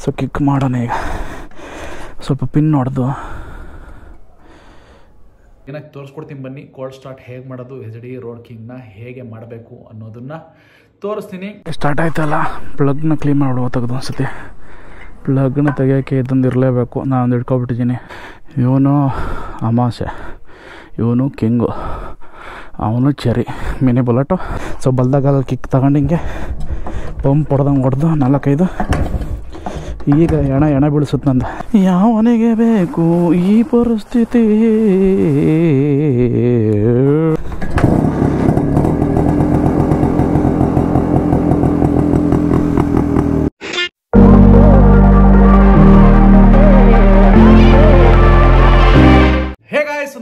So kick ಮಾಡೋಣ ಈಗ. ಸ್ವಲ್ಪ ಪಿನ್ ಹೊಡೆದು ಏನಕ್ಕೆ ತೋರಿಸ್ಕೊಡ್ತೀನಿ ಬನ್ನಿ. ಕೋಲ್ಡ್ ಸ್ಟಾರ್ಟ್ ಹೇಗೆ ಮಾಡೋದು, HD ರೋಡ್ ಕಿಂಗ್ನ ಹೇಗೆ ಮಾಡಬೇಕು ಅನ್ನೋದನ್ನು ತೋರಿಸ್ತೀನಿ. ಸ್ಟಾರ್ಟ್ ಆಯ್ತಲ್ಲ, ಪ್ಲಗ್ನ ಕ್ಲೀನ್ ಮಾಡುವ ತೆಗೆದು ಅನ್ಸುತ್ತೆ. ಪ್ಲಗ್ನ ತೆಗಿಯೋಕ್ಕೆ ಇದೊಂದು ಇರಲೇಬೇಕು. ನಾನು ಹಿಡ್ಕೊಬಿಟ್ಟಿದ್ದೀನಿ. ಇವನು ಅಮಾಸೆ, ಇವನು ಕಿಂಗು, ಅವನು ಚೆರಿ ಮಿನಿ ಬುಲೆಟು. ಸೊ ಬಲ್ದಾಗಲ್ಲಿ ಕಿಕ್ ತಗೊಂಡು ಹಿಂಗೆ ಪಂಪ್ ಹೊಡೆದಂಗೆ ಹೊಡೆದು 4-5 ಈಗ ಎಣ ಬೀಳಿಸುತ್ತೆ ನಂದು. ಯಾವನಿಗೆ ಬೇಕು ಈ ಪರಿಸ್ಥಿತಿ?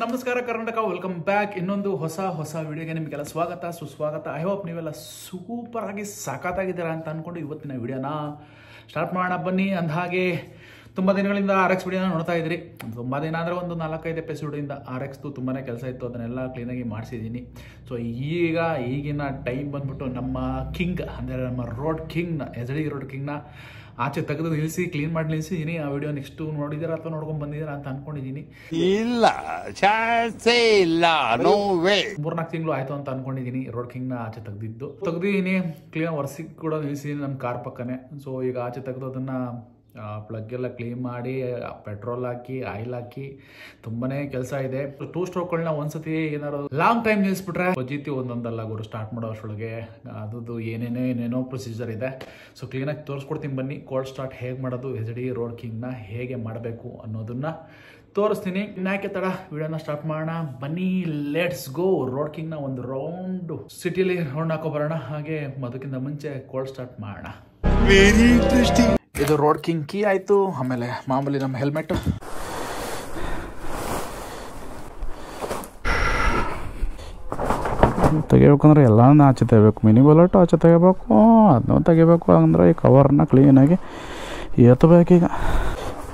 ನಮಸ್ಕಾರ ಕರ್ನಾಟಕ, ವೆಲ್ಕಮ್ ಬ್ಯಾಕ್. ಇನ್ನೊಂದು ಹೊಸ ವಿಡಿಯೋಗೆ ನಿಮಗೆಲ್ಲ ಸ್ವಾಗತ ಸುಸ್ವಾಗತ. ಐ ಹೋಪ್ ನೀವೆಲ್ಲ ಸೂಪರ್ ಆಗಿ ಸಾಕಾಗಿದ್ದೀರಾ ಅಂತ ಅಂದ್ಕೊಂಡು ಇವತ್ತಿನ ವಿಡಿಯೋನ ಸ್ಟಾರ್ಟ್ ಮಾಡೋಣ ಬನ್ನಿ. ಅಂದಹಾಗೆ ತುಂಬ ದಿನಗಳಿಂದ RX ವಿಡಿಯೋನ ನೋಡ್ತಾ ಇದ್ರಿ. ತುಂಬ ದಿನ ಅಂದರೆ ಒಂದು 4-5 ಎಪಿಸೋಡಿಂದ RXದು ತುಂಬಾ ಕೆಲಸ ಇತ್ತು, ಅದನ್ನೆಲ್ಲ ಕ್ಲೀನಾಗಿ ಮಾಡಿಸಿದ್ದೀನಿ. ಸೊ ಈಗಿನ ಟೈಮ್ ಬಂದ್ಬಿಟ್ಟು ನಮ್ಮ ಕಿಂಗ್ ಅಂದರೆ ನಮ್ಮ ರೋಡ್ ಕಿಂಗ್ನ HD ರೋಡ್ ಕಿಂಗ್ನ ಆಚೆ ತೆಗೆದು ನಿಲ್ಲಿಸಿ ಕ್ಲೀನ್ ಮಾಡಿ ನಿಲ್ಲಿಸಿದ್ದೀನಿ. ಆ ವಿಡಿಯೋ ನೆಕ್ಸ್ಟ್ ನೋಡಿದ್ದೀರಾ ಅಥವಾ ನೋಡ್ಕೊಂಡು ಬಂದಿದ್ದೀರಾ ಅಂತ ಅನ್ಕೊಂಡಿದ್ದೀನಿ. ಇಲ್ಲ, ಚಾನ್ಸೇ ಇಲ್ಲ, ನೋ ವೇ. 3-4 ತಿಂಗಳು ಆಯ್ತು ಅಂತ ಅನ್ಕೊಂಡಿದ್ದೀನಿ ರೋಡ್ ಕಿಂಗ್ನ ಆಚೆ ತೆಗೆದಿದ್ದೀನಿ. ಕ್ಲೀನ್ ಒರೆಸಿ ಕೂಡ ನಿಲ್ಲಿಸಿದ್ದೀನಿ ನಮ್ಮ ಕಾರ್ ಪಕ್ಕನೆ. ಸೊ ಈಗ ಆಚೆ ತೆಗೆದು ಅದನ್ನು ಪ್ಲಗ್ ಎಲ್ಲ ಕ್ಲೀನ್ ಮಾಡಿ ಪೆಟ್ರೋಲ್ ಹಾಕಿ ಆಯಿಲ್ ಹಾಕಿ ತುಂಬಾನೇ ಕೆಲಸ ಇದೆ. 2 ಸ್ಟ್ರೋಕ್ಗಳನ್ನ ಒಂದ್ಸತಿ ಏನಾದ್ರು ಲಾಂಗ್ ಟೈಮ್ ನಿಲ್ಲಿಸ್ಬಿಟ್ರೆ ಪಜಿತಿ ಒಂದೊಂದಲ್ಲ ಗುರು ಸ್ಟಾರ್ಟ್ ಮಾಡೋ ಅಷ್ಟೊಳಗೆ ಅದು ಏನೇನೋ ಪ್ರೊಸೀಜರ್ ಇದೆ. ಸೊ ಕ್ಲೀನಾಗಿ ತೋರಿಸ್ಕೊಡ್ತೀನಿ ಬನ್ನಿ. ಕೋಲ್ಡ್ ಸ್ಟಾರ್ಟ್ ಹೇಗೆ ಮಾಡೋದು, HD ರೋಡ್ ಕಿಂಗ್ನ ಹೇಗೆ ಮಾಡಬೇಕು ಅನ್ನೋದನ್ನ ತೋರಿಸ್ತೀನಿ. ಯಾಕೆ ತಡ, ವಿಡಿಯೋನ ಸ್ಟಾರ್ಟ್ ಮಾಡೋಣ ಬನ್ನಿ. Let's go. ರೋಡ್ ಕಿಂಗ್ನ ಒಂದು ರೌಂಡ್ ಸಿಟಿಲಿ ರೌಂಡ್ ಹಾಕೋ ಬರೋಣ. ಹಾಗೆ ಅದಕ್ಕಿಂತ ಮುಂಚೆ ಕೋಲ್ಡ್ ಸ್ಟಾರ್ಟ್ ಮಾಡೋಣ. Very interesting. ಇದು ರೋಡ್ ಕಿಂಗ್ ಕೀ ಆಯಿತು. ಆಮೇಲೆ ಮಾಮೂಲಿ ನಮ್ಮ ಹೆಲ್ಮೆಟ್ ತೆಗಿಬೇಕಂದ್ರೆ ಎಲ್ಲನೂ ಆಚೆ ತೆಗಿಬೇಕು. ಮಿನಿ ಬುಲೆಟು ಆಚೆ ತೆಗಿಬೇಕು, ಅದನ್ನೂ ತೆಗಿಬೇಕು. ಅಂದರೆ ಈ ಕವರ್ನ ಕ್ಲೀನಾಗಿ ಎತ್ತಬೇಕೀಗ.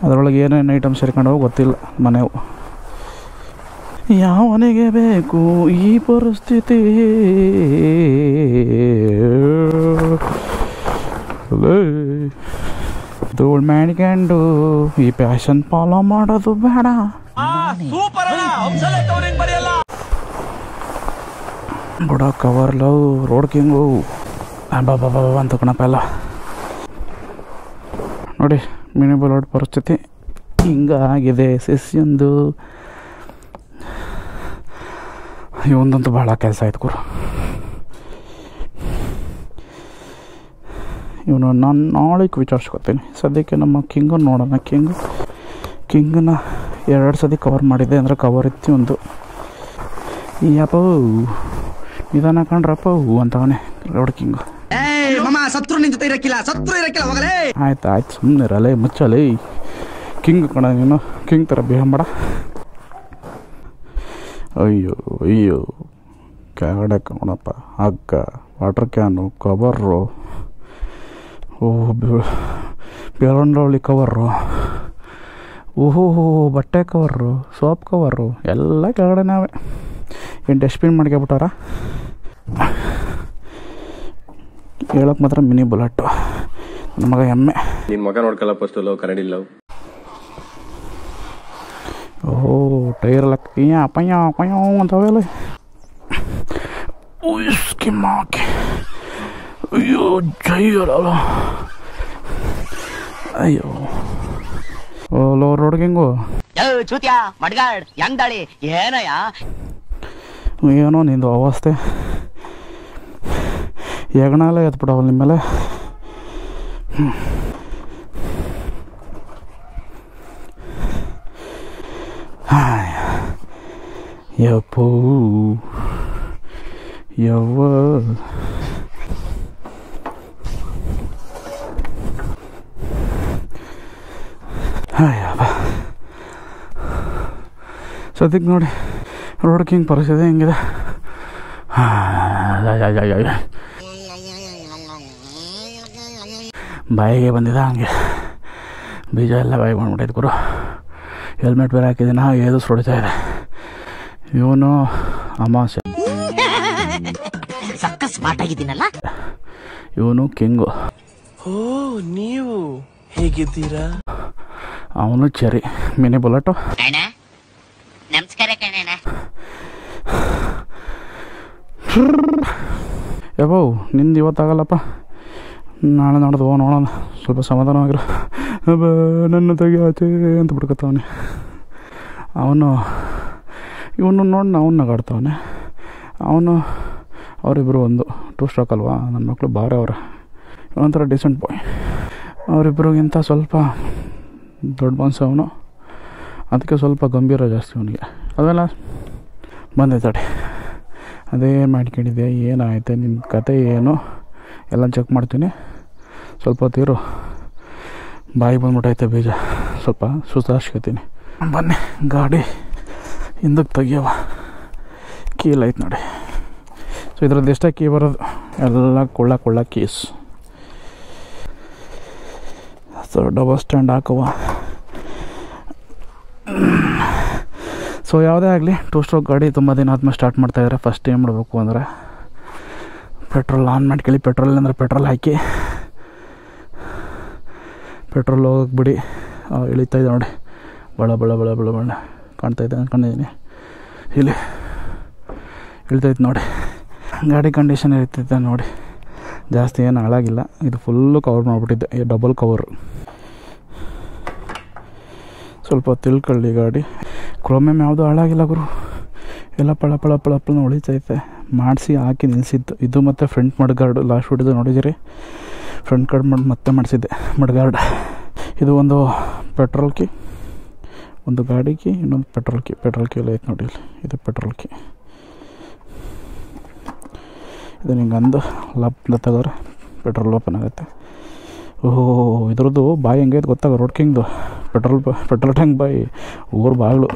ಅದರೊಳಗೆ ಏನೇನು ಐಟಮ್ ಸೇರ್ಕೊಂಡು ಹೋಗಿ ಗೊತ್ತಿಲ್ಲ ಮನೆವು. ಯಾವನಿಗೆ ಬೇಕು ಈ ಪರಿಸ್ಥಿತಿ? ಧೂಳ್ ಮಾಡ್ಕೊಂಡು ಈ ಪ್ಯಾಷನ್ ಫಾಲೋ ಮಾಡೋದು ಬೇಡ. ಬುಡ ಕವರ್ ಲವ್ ರೋಡ್ ಕಿಂಗು ಬಾಬಾ ಅಂತ ಕಣಪ್ಪ ಎಲ್ಲ ನೋಡಿ. ಮಿನಿ ಬುಲೆಟ್ ಪರಿಸ್ಥಿತಿ ಹಿಂಗಾಗಿದೆ ಸಿಸ್ಯಂದು. ಇವಂದಂತೂ ಭಾಳ ಕೆಲಸ ಆಯ್ತು ಗುರು. ಇವನು ನಾನು ನಾಳೆಗೆ ವಿಚಾರಿಸ್ಕೊತೀನಿ. ಸದ್ಯಕ್ಕೆ ನಮ್ಮ ಕಿಂಗನ್ನು ನೋಡೋಣ. ಕಿಂಗನ್ನ 2 ಸತಿ ಕವರ್ ಮಾಡಿದ್ದೆ. ಅಂದರೆ ಕವರ್ ಇತ್ತು ಒಂದು. ಯಪ್ಪ ನಿಧಾನ ಕಂಡ್ರಪ್ಪ ಅಂತವನೇ ರೋಡ್ ಕಿಂಗು. ಆಯ್ತು ಸುಮ್ಮನೆ ಇರಲ್ಲ, ಮುಚ್ಚಲೇ. ಕಿಂಗ್ ಕಣ ನೀನು, ಕಿಂಗ್ ಥರ ಬಿಹೇವ್ ಮಾಡ. ಅಯ್ಯೋ ಕೆಳಗಡೆ ಕಣಪ್ಪ. ಹಗ್ಗ, ವಾಟರ್ ಕ್ಯಾನು, ಕವರು, ಬೇರೊಂಡವಳಿ ಕವರು, ಬಟ್ಟೆ ಕವರು, ಸೋಪ್ ಕವರು ಎಲ್ಲ ಕೆಳಗಡೆ ನಾವೇ. ಏನು ಡಸ್ಟ್ಬಿನ್ ಮಾಡ್ಕೊಬಿಟ್ಟಾರ. ಹೇಳಕ್ಕೆ ಮಾತ್ರ ಮಿನಿ ಬುಲೆಟು ನಮಗ ಎಮ್ಮೆ. ನಿನ್ನ ಮಗ ನೋಡ್ಕಲ್ಲ ಫಸ್ಟ್ ಲವ್ ಕನ್ನಡಿಲ್ಲ. ಟೈರ್ ಎಲ್ಲ ಪಯ್ಯ ಅಂತವೆಲ್ಲ. ಅಯ್ಯೋ ಜೈಯಲ್ಲ. ಅಯ್ಯೋ ಲೋ ರೋಡ್ ಕಿಂಗು ಏನೋ ನಿಂದು ಅವಸ್ಥೆ. ಹೆಗಣೆಲ್ಲ ಎತ್ಬಿಡವಲ್ಲ ನಿಮ್ಮ ಮೇಲೆ. ಯಪ್ಪೋ ಯವ್ವ. ಸದ್ಯಕ್ಕೆ ನೋಡಿ ರೋಡ್ ಕಿಂಗ್ ಪರಿಸ್ಥಿತಿ ಹೆಂಗಿದೆ. ಬಾಯಿಗೆ ಬಂದಿದೆ ಹಂಗೆ. ಬೀಜ ಎಲ್ಲ ಬಾಯಿಗೆ ಬಂದ್ಬಿಟ್ಟೈತೆ ಗುರು. ಹೆಲ್ಮೆಟ್ ಬೇರೆ ಹಾಕಿದ್ದೀನಿ, ಏದು ಹೊಡಿತಾ ಇದೆ. ಇವನು ಅಮಾಸೆ, ಸ್ಮಾರ್ಟ್ ಆಗಿದ್ದೀನಲ್ಲ. ಇವನು ಕಿಂಗು. ಓ ನೀವು ಹೇಗಿದ್ದೀರಾ? ಅವನು ಚೆರಿ ಮಿನಿ ಬುಲೆಟು. ಅಣ್ಣ ನಮಸ್ಕಾರ ಕಣಣ್ಣ. ಯಾವೋ ನಿಂದು ಇವತ್ತಾಗಲ್ಲಪ್ಪ, ನಾಳೆ ನಾಡ್ದು ನೋಡೋಣ. ಸ್ವಲ್ಪ ಸಮಾಧಾನವಾಗಿರೋ. ನನ್ನ ತೆಗಿ ಆಚೆ ಅಂತ ಬಿಡ್ಕೊತಾವನೆ ಅವನು. ಇವನು ನೋಡಿ ಅವನ್ನ ನಗಾಡ್ತಾವನೆ ಅವನು. ಅವರಿಬ್ಬರು ಒಂದು 2 ಸ್ಟ್ರೋಕ್ ಅಲ್ವಾ, ನನ್ನ ಮಕ್ಕಳು ಬಾರೆ ಅವರ. ಇವನೊಂಥರ ಡಿಸೆಂಟ್ ಬಾಯ್. ಅವರಿಬ್ಬರಿಗಿಂತ ಸ್ವಲ್ಪ ದೊಡ್ಡ ಮನ್ಸು ಅವನು, ಅದಕ್ಕೆ ಸ್ವಲ್ಪ ಗಂಭೀರ ಜಾಸ್ತಿ ಅವನಿಗೆ. ಅದೆಲ್ಲ ಬಂದೈತಡಿ. ಅದೇ ಮಾಡ್ಕೊಂಡಿದ್ದೆ, ಏನಾಯ್ತು ನಿನ್ನ ಕತೆ ಏನು ಎಲ್ಲ ಚೆಕ್ ಮಾಡ್ತೀನಿ. ಸ್ವಲ್ಪ ಹೊತ್ತಿರು, ಬಾಯಿ ಬಂದ್ಬಿಟ್ಟೈತೆ ಬೀಜ. ಸ್ವಲ್ಪ ಸುಧಾರಿಸ್ಕೊತೀನಿ. ಬನ್ನಿ ಗಾಡಿ ಹಿಂದಕ್ಕೆ ತೆಗಿಯವ. ಕೀಲೈತೆ ನೋಡಿ. ಸೊ ಇದ್ರದ್ದು ಎಷ್ಟೇ ಕೀ ಬರೋದು, ಎಲ್ಲ ಕೊಳ್ಳ ಕೀಸ್. ಸೊ ಡಬಲ್ ಸ್ಟ್ಯಾಂಡ್ ಹಾಕುವ. ಸೊ ಯಾವುದೇ ಆಗಲಿ 2 ಸ್ಟ್ರೋಕ್ ಗಾಡಿ ತುಂಬ ದಿನ ಆದ್ಮೇಲೆ ಸ್ಟಾರ್ಟ್ ಮಾಡ್ತಾಯಿದ್ರೆ ಫಸ್ಟ್ ಏನು ಮಾಡಬೇಕು ಅಂದರೆ ಪೆಟ್ರೋಲ್ ಆನ್ ಮಾಡ್ಕೊಳ್ಳಿ. ಪೆಟ್ರೋಲ್ ಅಂದರೆ ಪೆಟ್ರೋಲ್ ಹಾಕಿ ಪೆಟ್ರೋಲ್ ಹೋಗಕ್ಕೆ ಬಿಡಿ. ಇಳಿತಾಯಿದೆ ನೋಡಿ, ಬಳ ಬಳ ಬಳ ಬಳ ಬಳ ಕಾಣ್ತಾಯಿದೆ ಅಂದ್ಕೊಂಡಿದ್ದೀನಿ. ಇಲ್ಲಿ ಇಳ್ತೈತೆ ನೋಡಿ. ಗಾಡಿ ಕಂಡೀಷನ್ ಇರ್ತೈತೆ ನೋಡಿ, ಜಾಸ್ತಿ ಏನು ಹಾಳಾಗಿಲ್ಲ. ಇದು ಫುಲ್ಲು ಕವರ್ ಮಾಡಿಬಿಟ್ಟಿದ್ದೆ, ಡಬಲ್ ಕವರು. ಸ್ವಲ್ಪ ತಿಳ್ಕೊಳ್ಳಿ ಗಾಡಿ. ಕ್ರೋಮಿಯಮ್ ಯಾವುದು ಹಾಳಾಗಿಲ್ಲ ಗುರು, ಎಲ್ಲ ಪಳ ಪಳ ಪಳ ಪಳನ ಉಳಿತೈತೆ. ಮಾಡಿಸಿ ಹಾಕಿ ನಿಲ್ಲಿಸಿದ್ದು ಇದು. ಮತ್ತು ಫ್ರಂಟ್ ಮಡ್ಗಾರ್ಡು ಲಾಸ್ಟ್ ವಿಡಿಯೋದು ನೋಡಿದ್ದೀರಿ. ಫ್ರಂಟ್ ಗಾರ್ಡ್ ಮತ್ತೆ ಮಾಡಿಸಿದ್ದೆ ಮಡ್ಗಾರ್ಡ್. ಇದು ಒಂದು ಪೆಟ್ರೋಲ್ ಕಿ, ಒಂದು ಗಾಡಿ ಕಿ, ಇನ್ನೊಂದು ಪೆಟ್ರೋಲ್ ಕಿ ಎಲ್ಲ ಐತೆ ನೋಡಿ. ಇಲ್ಲಿ ಇದು ಪೆಟ್ರೋಲ್ ಕಿ. ಇದು ನಿಂಗೆ ಅಂದು ಲಾಪ್ನ ತೆಗೆದ್ರೆ ಪೆಟ್ರೋಲ್ ಓಪನ್ ಆಗುತ್ತೆ. ಓಹೋ, ಇದ್ರದ್ದು ಬಾಯಿ ಹೆಂಗೈತೆ ಗೊತ್ತಾಗ, ರೋಡ್ ಕಿಂಗ್ದು ಪೆಟ್ರೋಲ್ ಟ್ಯಾಂಕ್ ಬಾಯಿ ಊರು ಬಾಗಿಲು.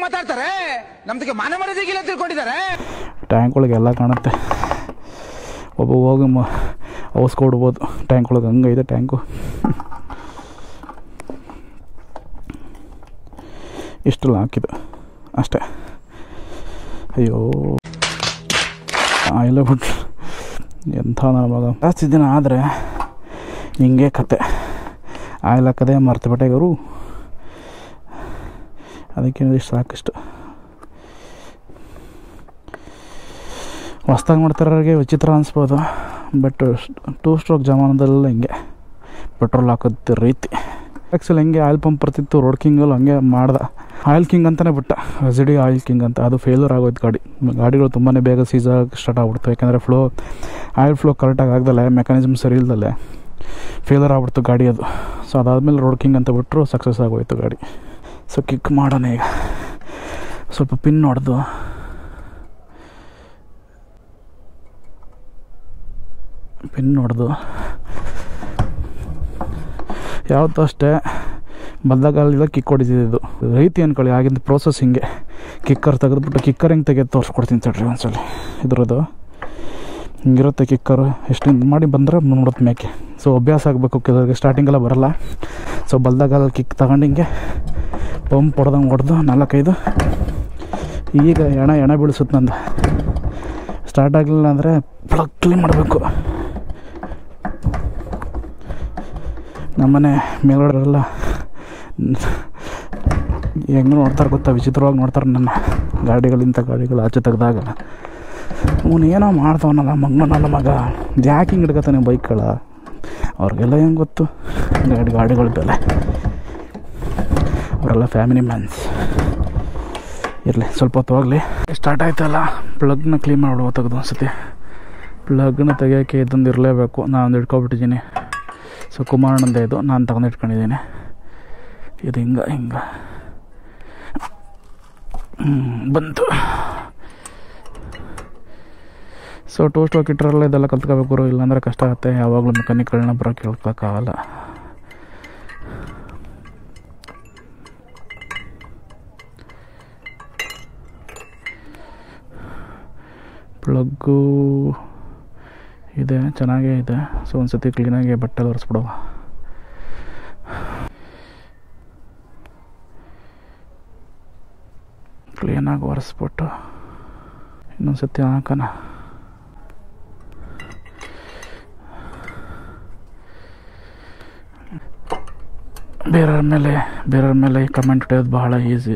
ಮಾತಾಡ್ತಾರೆ ನಮ್ದಕ್ಕೆ ಮಾನ ಮರ್ಯಾದೆಗಿಲ್ಲ ತಿಳ್ಕೊಂಡಿದ್ದಾರೆ. ಟ್ಯಾಂಕ್ ಒಳಗೆ ಎಲ್ಲ ಕಾಣುತ್ತೆ. ಒಬ್ಬ ಹೋಗಿ ಅವಸ್ಕೊಡ್ಬೋದು ಟ್ಯಾಂಕ್ ಒಳಗೆ. ಹಂಗೈತೆ ಟ್ಯಾಂಕು. ಇಷ್ಟೆಲ್ಲ ಹಾಕಿದ್ದು ಅಷ್ಟೇ. ಅಯ್ಯೋ ಇಲ್ಲ ಬಿಟ್ಟು ಎಂಥ ನನ್ನ ಮಗ. ಜಾಸ್ತಿ ದಿನ ಆದರೆ ಹಿಂಗೆ ಕತೆ. ಆಯಿಲ್ ಹಾಕದೆ ಮರ್ತುಬಿಟ್ಟೆ ಗುರು. ಅದಕ್ಕೆ ಇಷ್ಟು ಸಾಕಿಷ್ಟು. ಹೊಸ್ದಾಗಿ ಮಾಡ್ತಾರೋರಿಗೆ ವಿಚಿತ್ರ ಅನಿಸ್ಬೋದು, ಬಟ್ 2 ಸ್ಟ್ರೋಕ್ ಜಮಾನದಲ್ಲ ಹಿಂಗೆ ಪೆಟ್ರೋಲ್ ಹಾಕೋದು ರೀತಿ. ಆ್ಯಕ್ಚುಲಿ ಹೆಂಗೆ ಆಯಿಲ್ ಪಂಪ್ ಬರ್ತಿತ್ತು ರೋಡ್ ಕಿಂಗಲ್ಲಿ, ಹಂಗೆ ಮಾಡ್ದೆ. ಆಯಿಲ್ ಕಿಂಗ್ ಅಂತಲೇ ಬಿಟ್ಟ, ರೆಸಿಡಿ ಆಯಿಲ್ ಕಿಂಗ್ ಅಂತ. ಅದು ಫೇಲ್ಯೂರ್ ಆಗೋಯ್ತು ಗಾಡಿಗಳು ತುಂಬಾ ಬೇಗ ಸೀಸಾಗಿ ಸ್ಟಾರ್ಟ್ ಆಗ್ಬಿಡ್ತು. ಯಾಕೆಂದರೆ ಆಯಿಲ್ ಫ್ಲೋ ಕರೆಕ್ಟಾಗಿ ಆಗ್ದಲೆ, ಮೆಕ್ಯಾನಿಸಮ್ ಸರಿ ಇಲ್ದಲೆ ಫೇಲ್ಯೂರ್ ಆಗ್ಬಿಡ್ತು ಗಾಡಿ ಅದು. ಸೊ ಅದಾದಮೇಲೆ ರೋಡ್ ಕಿಂಗ್ ಅಂತ ಬಿಟ್ಟರು ಸಕ್ಸಸ್ ಆಗೋಯ್ತು ಗಾಡಿ. ಸೊ ಕಿಕ್ ಮಾಡೋಣ ಈಗ. ಸ್ವಲ್ಪ ಪಿನ್ ಹೊಡೆದು ಯಾವತ್ತೂ ಅಷ್ಟೇ ಬದ್ದಗಾಲಿಂದ ಕಿಕ್ ಹೊಡಿತಿದ್ದು ರೈತಿ ಅಂದ್ಕೊಳ್ಳಿ. ಆಗಿಂದ ಪ್ರೋಸೆಸ್ ಹಿಂಗೆ. ಕಿಕ್ಕರ್ ತೆಗೆದುಬಿಟ್ಟು ಕಿಕ್ಕರ್ ಹೆಂಗೆ ತೆಗೆದು ತೋರಿಸ್ಕೊಡ್ತೀನಿ ತಡ್ರಿ ಒಂದ್ಸಲಿ. ಇದ್ರದ್ದು ಹಿಂಗಿರುತ್ತೆ ಕಿಕ್ಕರು. ಎಷ್ಟು ಮಾಡಿ ಬಂದರೆ 30 ಮೇಕೆ. ಸೊ ಅಭ್ಯಾಸ ಆಗಬೇಕು ಕೆಲವರಿಗೆ, ಸ್ಟಾರ್ಟಿಂಗೆಲ್ಲ ಬರೋಲ್ಲ. ಸೊ ಬಲ್ದಾಗಾಲಲ್ಲಿ ಕಿಕ್ ತಗೊಂಡು ಹಿಂಗೆ ಪಂಪ್ ಹೊಡೆದಂಗೆ ಹೊಡೆದು 4-5 ಈಗ ಎಣ ಬೀಳಿಸುತ್ತೆ ನಂದು. ಸ್ಟಾರ್ಟ್ ಆಗಲಿಲ್ಲ ಅಂದರೆ ಪ್ಲಗ್ ಕ್ಲೀನ್ ಮಾಡಬೇಕು. ನಮ್ಮನೆ ಮೇಲ್ಗಡೆಲ್ಲ ಹೆಂಗೆ ನೋಡ್ತಾರೆ ಗೊತ್ತಾ, ವಿಚಿತ್ರವಾಗಿ ನೋಡ್ತಾರೆ ನನ್ನ ಗಾಡಿಗಳು ಆಚೆ ತೆಗೆದಾಗ. ಅವನು ಏನೋ ಮಾಡ್ತವನಲ್ಲ ಮಗನಲ್ಲ ಮಗ, ಯಾಕೆ ಹಿಂಗೆ ಹಿಡ್ಕತಾನೆ ಬೈಕ್ಗಳ. ಅವ್ರಿಗೆಲ್ಲ ಹೆಂಗೆ ಗೊತ್ತು ಗಾಡಿಗಳ ಬೆಲೆ. ಅವರೆಲ್ಲ ಫ್ಯಾಮಿಲಿ ಮ್ಯಾನ್ಸ್. ಇರಲಿ ಸ್ವಲ್ಪ ಹೊತ್ತು ಹೋಗಲಿ. ಸ್ಟಾರ್ಟ್ ಆಯ್ತಲ್ಲ, ಪ್ಲಗ್ನ ಕ್ಲೀನ್ ಮಾಡುವ ತೆಗೆದು ಅನ್ಸುತ್ತೆ. ಪ್ಲಗ್ನ ತೆಗಿಯೋಕ್ಕೆ ಇದೊಂದು ಇರಲೇಬೇಕು. ನಾನು ಹಿಡ್ಕೊಬಿಟ್ಟಿದ್ದೀನಿ. ಸೊ ಕುಮಾರಣ್ಣಂದೇ ಇದು, ನಾನು ತಗೊಂಡು ಇಟ್ಕೊಂಡಿದ್ದೀನಿ. ಇದು ಹಿಂಗೆ ಬಂತು. ಸೊ 2 ಸ್ಟ್ರೋಕ್ ಇಟ್ಟರಲ್ಲ ಇದೆಲ್ಲ ಕಲ್ತ್ಕೋಬೇಕು, ಇಲ್ಲಾಂದರೆ ಕಷ್ಟ ಆಗುತ್ತೆ. ಯಾವಾಗಲೂ ಮೆಕ್ಯಾನಿಕ್ಗಳನ್ನ ಬರೋಕ್ಕೆ ಕೇಳ್ಕೊಳಕ್ಕಾಗಲ್ಲ. ಪ್ಲಗ್ಗು ಇದೆ, ಚೆನ್ನಾಗೇ ಇದೆ. ಸೊ ಒಂದು ಸತಿ ಕ್ಲೀನಾಗಿ ಬಟ್ಟೆ ಒರೆಸ್ಬಿಡುವ. ಕ್ಲೀನಾಗಿ ಒರೆಸ್ಬಿಟ್ಟು ಇನ್ನೊಂದು ಸತಿ ಹಾಕೋಣ. ಬೇರೆಯವ್ರ ಮೇಲೆ ಕಮೆಂಟ್ ಹೊಡೆಯೋದು ಬಹಳ ಈಸಿ.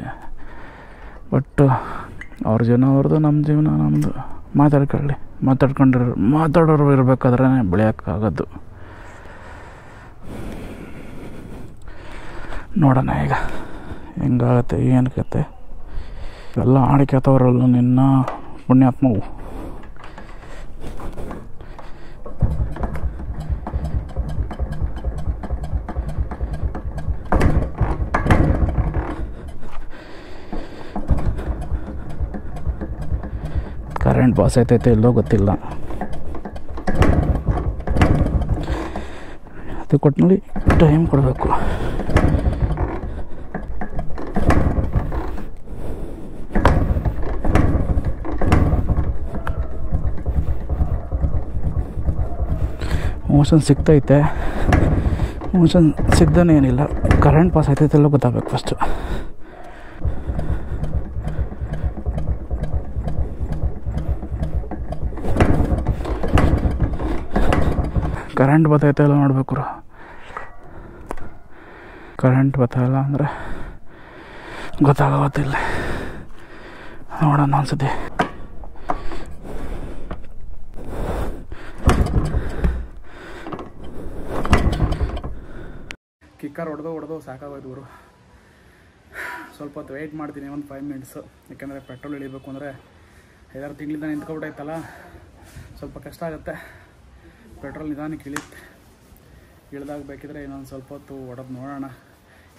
ಬಟ್ ಅವ್ರ ಜೀವನ ಅವ್ರದ್ದು, ನಮ್ಮ ಜೀವನ ನಮ್ಮದು. ಮಾತಾಡೋರು ಇರಬೇಕಾದ್ರೆ ಬೆಳೆಯೋಕ್ಕಾಗೋದು. ನೋಡೋಣ ಈಗ ಹೆಂಗಾಗತ್ತೆ, ಏನು ಕತೆ. ಎಲ್ಲ ಆಡಿಕೆತವ್ರಲ್ಲ ನಿನ್ನ ಪುಣ್ಯಾತ್ಮವು. ಕರೆಂಟ್ ಪಾಸ್ ಆಯ್ತೈತೆ ಎಲ್ಲೋ ಗೊತ್ತಿಲ್ಲ. ಅದು ಕೊಟ್ಟನಲ್ಲಿ ಟೈಮ್ ಕೊಡಬೇಕು. ಮೋಷನ್ ಸಿಗ್ತೈತೆ, ಮೋಷನ್ ಸಿಗ್ದೇ ಏನಿಲ್ಲ. ಕರೆಂಟ್ ಪಾಸ್ ಆಯ್ತೈತೆ ಎಲ್ಲೋ ಗೊತ್ತಾಗಬೇಕು ಫಸ್ಟು. ಕರೆಂಟ್ ಬರ್ತೈತೆ ಎಲ್ಲ ನೋಡ್ಬೇಕು. ಕರೆಂಟ್ ಬರ್ತಾಯಿಲ್ಲ ಅಂದರೆ ಗೊತ್ತಾಗೋತ್ತಿಲ್ಲ. ನೋಡೋಣ ಅನ್ಸುತ್ತೆ. ಕಿಕ್ಕರ್ ಹೊಡೆದು ಸಾಕಾಗೋಯ್ತು ಗುರು. ಸ್ವಲ್ಪ ಹೊತ್ತು ವೆಯ್ಟ್ ಮಾಡ್ತೀನಿ, ಒಂದು 5 ಮಿನಿಟ್ಸು. ಯಾಕೆಂದರೆ ಪೆಟ್ರೋಲ್ ಇಳಿಬೇಕು ಅಂದರೆ 5-6 ತಿಂಗಳಿಂದ ನಿಂತ್ಕೊಬಿಟ್ಟೈತಲ್ಲ, ಸ್ವಲ್ಪ ಕಷ್ಟ ಆಗುತ್ತೆ. ಪೆಟ್ರೋಲ್ ನಿಧಾನಕ್ಕೆ ಇಳಿದಾಗ ಬೇಕಿದ್ರೆ ಇನ್ನೊಂದು ಸ್ವಲ್ಪ ಹೊತ್ತು ಹೊಡೆದು ನೋಡೋಣ.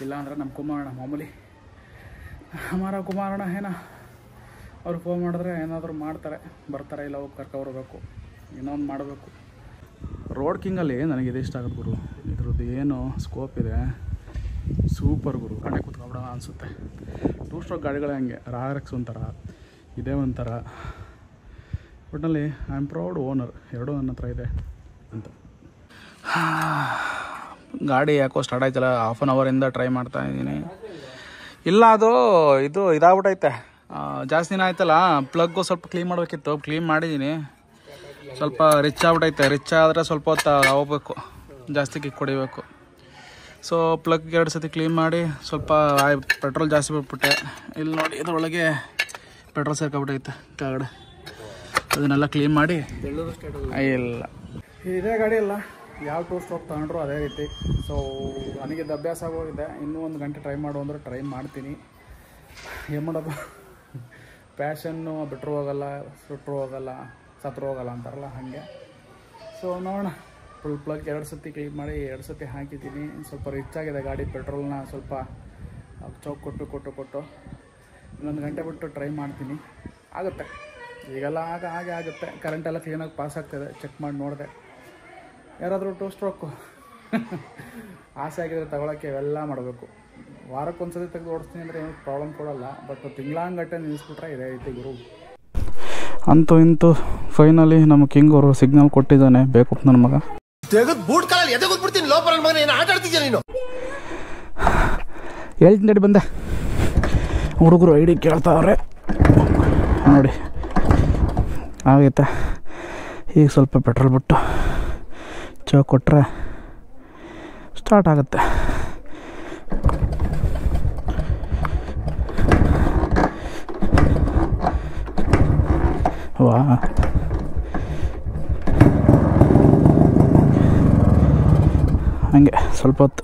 ಇಲ್ಲಾಂದರೆ ನಮ್ಮ ಕುಮಾರಣ್ಣ ಮಾಮೂಲಿ ಕುಮಾರಣ್ಣ ಅವ್ರು ಫೋನ್ ಮಾಡಿದ್ರೆ ಏನಾದರೂ ಬರ್ತಾರೆ, ಇಲ್ಲ ಹೋಗಿ ಕರ್ಕೊಬರ್ಬೇಕು, ಇನ್ನೊಂದು ಮಾಡಬೇಕು. ರೋಡ್ ಕಿಂಗಲ್ಲಿ ನನಗೆ ಇದು ಇಷ್ಟ ಆಗುತ್ತೆ ಗುರು. ಇದ್ರದ್ದು ಏನು ಸ್ಕೋಪ್ ಇದೆ, ಸೂಪರ್ ಗುರು. ಗಾಡಿ ಕೂತ್ಕೊಬಿಡೋಣ ಅನಿಸುತ್ತೆ. 2 ಸ್ಟ್ರೋಕ್ ಗಾಡಿಗಳೇ ಹಂಗೆ, RX ಒಂಥರ, ಇದೇ ಒಂಥರ. ಒಟ್ಟಿನಲ್ಲಿ ಐ ಆಮ್ ಪ್ರೌಡ್ ಓನರ್. ಎರಡೂ ನನ್ನ ಹತ್ರ ಇದೆ ಅಂತ. ಗಾಡಿ ಯಾಕೋ ಸ್ಟಾರ್ಟ್ ಆಯ್ತಲ್ಲ, 1/2 ಅವರಿಂದ ಟ್ರೈ ಮಾಡ್ತಾ ಇದ್ದೀನಿ. ಇಲ್ಲ ಅದು ಇದಾಗ್ಬಿಟ್ಟೈತೆ, ಜಾಸ್ತಿ ದಿನ ಆಯ್ತಲ್ಲ. ಪ್ಲಗ್ಗು ಸ್ವಲ್ಪ ಕ್ಲೀನ್ ಮಾಡಬೇಕಿತ್ತು, ಕ್ಲೀನ್ ಮಾಡಿದ್ದೀನಿ. ಸ್ವಲ್ಪ ರಿಚ್ ಆಗ್ಬಿಟ್ಟೈತೆ. ರಿಚ್ ಆದರೆ ಸ್ವಲ್ಪ ಹೊತ್ತು ಹೋಗ್ಬೇಕು, ಜಾಸ್ತಿ ಕಿಕ್ ಹೊಡಿಬೇಕು. ಸೊ ಪ್ಲಗ್ 2 ಸತಿ ಕ್ಲೀನ್ ಮಾಡಿ ಸ್ವಲ್ಪ ಪೆಟ್ರೋಲ್ ಜಾಸ್ತಿ ಬಿಟ್ಬಿಟ್ಟೆ. ಇಲ್ಲಿ ನೋಡಿ, ಇದರೊಳಗೆ ಪೆಟ್ರೋಲ್ ಸೇರ್ಕೊಬಿಟ್ಟೈತೆ ಕೆಳಗಡೆ. ಅದನ್ನೆಲ್ಲ ಕ್ಲೀನ್ ಮಾಡಿ ಇಲ್ಲ. ಇದೇ ಗಾಡಿ ಅಲ್ಲ, ಯಾವ 2 ಸ್ಟ್ರೋಕ್ ತೊಗೊಂಡ್ರು ಅದೇ ರೀತಿ. ಸೊ ನನಗಿದ್ದು ಅಭ್ಯಾಸ ಆಗೋಗಿದೆ. ಇನ್ನೂ 1 ಗಂಟೆ ಟ್ರೈ ಮಾಡು ಅಂದರೆ ಟ್ರೈ ಮಾಡ್ತೀನಿ. ಏನು ಮಾಡೋದು, ಪ್ಯಾಷನ್ನು ಬಿಟ್ಟರು ಹೋಗಲ್ಲ, ಸುಟ್ಟರು ಹೋಗಲ್ಲ, ಸತ್ರು ಹೋಗಲ್ಲ ಅಂತಾರಲ್ಲ ಹಾಗೆ. ಸೊ ನೋಡೋಣ. ಫುಲ್ ಪ್ಲಗ್ 2 ಸತಿ ಕ್ಲೀನ್ ಮಾಡಿ 2 ಸತಿ ಹಾಕಿದ್ದೀನಿ. ಸ್ವಲ್ಪ ರಿಚ್ ಆಗಿದೆ ಗಾಡಿ. ಪೆಟ್ರೋಲ್ನ ಸ್ವಲ್ಪ ಚೌಕ್ ಕೊಟ್ಟು ಇನ್ನೊಂದು ಗಂಟೆ ಬಿಟ್ಟು ಟ್ರೈ ಮಾಡ್ತೀನಿ. ಆಗುತ್ತೆ ಈಗೆಲ್ಲ, ಹಾಗೆ ಆಗುತ್ತೆ. ಕರೆಂಟೆಲ್ಲ ಕ್ಲೀನಾಗಿ ಪಾಸ್ ಆಗ್ತಾಯಿದೆ. ಚೆಕ್ ಮಾಡಿ ನೋಡಿದೆ. ಯಾರಾದರೂ 2 ಸ್ಟ್ರೋಕು ಆಸೆ ಆಗಿದ್ರೆ ತಗೊಳ್ಳೋಕ್ಕೆ ಇವೆಲ್ಲ ಮಾಡಬೇಕು. ವಾರಕ್ಕೊಂದ್ಸತಿ ತೆಗೆದು ಓಡಿಸ್ತೀನಿ ಅಂದರೆ ಏನು ಪ್ರಾಬ್ಲಮ್ ಕೊಡೋಲ್ಲ. ಬಟ್ ತಿಂಗಳಾಂಗಟ್ಟೆ ನಿಲ್ಲಿಸ್ಬಿಟ್ರೆ ಇದೇ ರೀತಿ ಗುರು. ಅಂತೂ ಇಂತೂ ಫೈನಲಿ ನಮ್ಮ ಕಿಂಗ್ ಅವರು ಸಿಗ್ನಲ್ ಕೊಟ್ಟಿದ್ದಾನೆ. ಬೇಕು ನನ್ನ ಮಗ ಹೇಳ್ತೀನಿ ಬಂದೆ. ಹುಡುಗರು ಐಡಿ ಕೇಳ್ತಾವ್ರೆ ನೋಡಿ. ಆಗೈತೆ. ಈಗ ಸ್ವಲ್ಪ ಪೆಟ್ರೋಲ್ ಬಿಟ್ಟು ಚೌಕ್ ಕೊಟ್ಟರೆ ಸ್ಟಾರ್ಟ್ ಆಗುತ್ತೆ. ವಾ, ಹಂಗೆ ಸ್ವಲ್ಪ ಹೊತ್ತು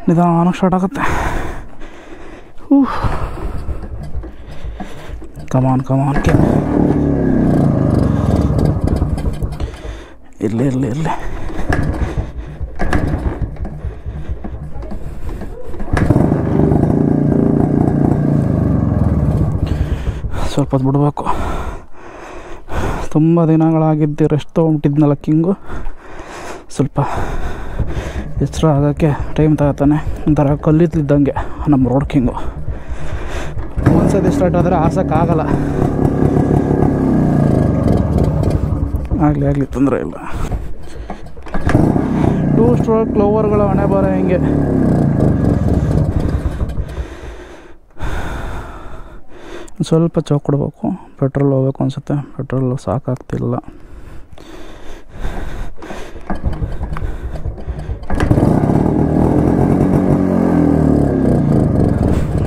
ನಿಧಾನಕ್ಕೆ ಸ್ಟಾರ್ಟ್ ಆಗುತ್ತೆ. ಕಮಾನ್ ಇರಲಿ. ಸ್ವಲ್ಪ ಹೊತ್ತು ಬಿಡಬೇಕು. ತುಂಬ ದಿನಗಳಾಗಿದ್ದು ರೆಸ್ಟ್ ತೊಗೊಂಬಿಟ್ಟಿದ್ನಲ್ಲ ಕಿಂಗು. ಸ್ವಲ್ಪ ಎಚ್ಚರ ಆಗೋಕ್ಕೆ ಟೈಮ್ ತಗೋತಾನೆ. ಒಂಥರ ಕಲ್ಲಿದ್ದಂಗೆ ನಮ್ಮ ರೋಡ್ ಕಿಂಗು. ಒಂದ್ಸತಿ ಸ್ಟಾರ್ಟ್ ಆದರೆ ಆಸಕ್ಕಾಗಲ್ಲ. ಆಗಲಿ ತೊಂದರೆ ಇಲ್ಲ. 2 ಸ್ಟ್ರೋಕ್ ಲೋವರ್ಗಳ ಹಣೆ ಬರ ಹಿಂಗೆ. ಸ್ವಲ್ಪ ಚೌಕ್ ಕೊಡಬೇಕು. ಪೆಟ್ರೋಲ್ ಹೋಗ್ಬೇಕು ಅನಿಸುತ್ತೆ. ಪೆಟ್ರೋಲ್ ಸಾಕಾಗ್ತಿಲ್ಲ.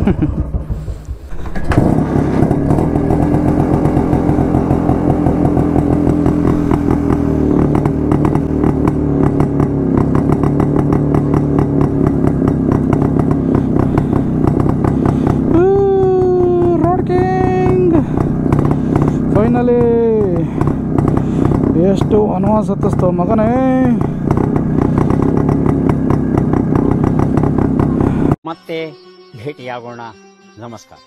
ರೋಡ್ ಕಿಂಗ್ ಫೈನಲಿ ಎಷ್ಟು ವನವಾಸ ಹತ್ತಿಸ್ತವ ಮಗನೇ. ಮತ್ತೆ ಭೇಟಿಯಾಗೋಣ. ನಮಸ್ಕಾರ.